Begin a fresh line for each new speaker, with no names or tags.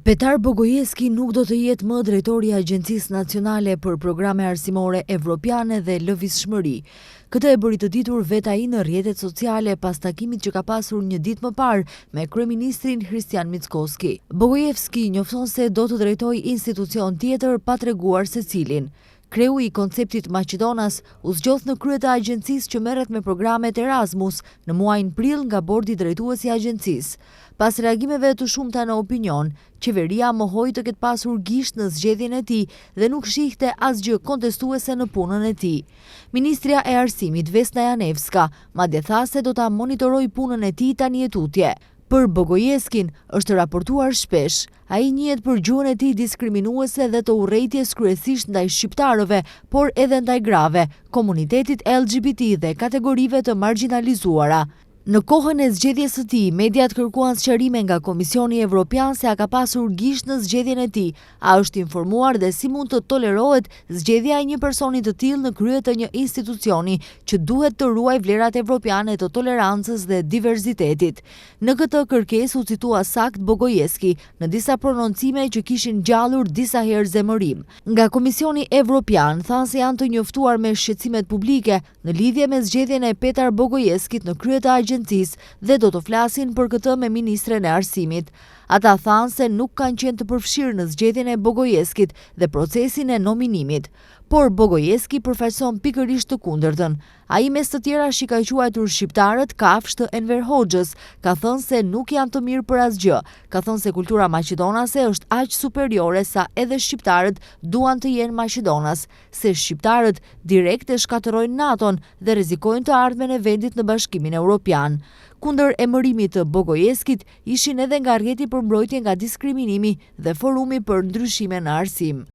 Petar Bogojeski nuk do të jetë më drejtori i Agjencisë Nacionale për Programe Arsimore Evropiane dhe Lëvizshmëri. Këtë e bëri të ditur vetë ai në rrjetet sociale pas takimit që ka pasur një ditë më parë me kryeministrin Hristijan Mickoski. Bogojevski njofton se do të drejtojë institucion tjetër pa treguar se cilin. Kreu i konceptit Maqedonas u zgjodh në krye të agjencisë që merret me programet Erasmus në muajin prill nga bordi drejtues i agjencisë. Pas reagimeve të shumta në opinion, qeveria mohoi të ketë pasur gisht në zgjedhjen e tij dhe nuk shihte asgjë kontestuese në punën e tij. Ministrja e Arsimit Vesna Janevska madje tha se do ta monitorojë punën e tij tani e tutje. Për Bogojevskin është raportuar shpesh. Ai njihet për gjuhën e tij diskriminuese dhe të urrejtjes kryesisht ndaj shqiptarëve, por edhe ndaj grave, komunitetit LGBT dhe kategorive të marginalizuara. Në kohën e zgjedhjes së tij, mediat kërkuan sqarime nga Komisioni Evropian se a ka pasur gisht në zgjedhjen e tij, a është informuar dhe si mund të tolerohet zgjedhja e një personi të tillë në krye të një institucioni që duhet të ruajë vlerat evropiane të tolerancës dhe diverzitetit. Në këtë kërkesë u citua sakt Bogojevski në disa prononcime që kishin ngjallur disa herë zemërim. Nga Komisioni Evropian thanë se janë të njoftuar me shqetësimet publike në lidhje me zgjedhjen e Petar Bogojevskit në krye të agjencisë dhe do të flasin për këtë me ministren e arsimit. Ata thanë se nuk kanë qenë të përfshirë në zgjedhjen e Bogojevskit dhe procesin e nominimit. Por Bogojevski përfaqëson pikërisht të kundërtën. Ai mes të tjera shikoi quajtur shqiptarët kafshë të Enver Hoxhës, ka thënë se nuk janë të mirë për asgjë, ka thënë se kultura maqedonase është aq superiore sa edhe shqiptarët duan të jenë Maqedonas, se shqiptarët direkt e shkatërrojnë NATO-n dhe rrezikojnë të ardhmen e vendit në Bashkimin Evropian. Kundër emërimit të Bogojevskit ishin edhe nga rrjeti për mbrojtje nga diskriminimi dhe forumi për ndryshime në arsim.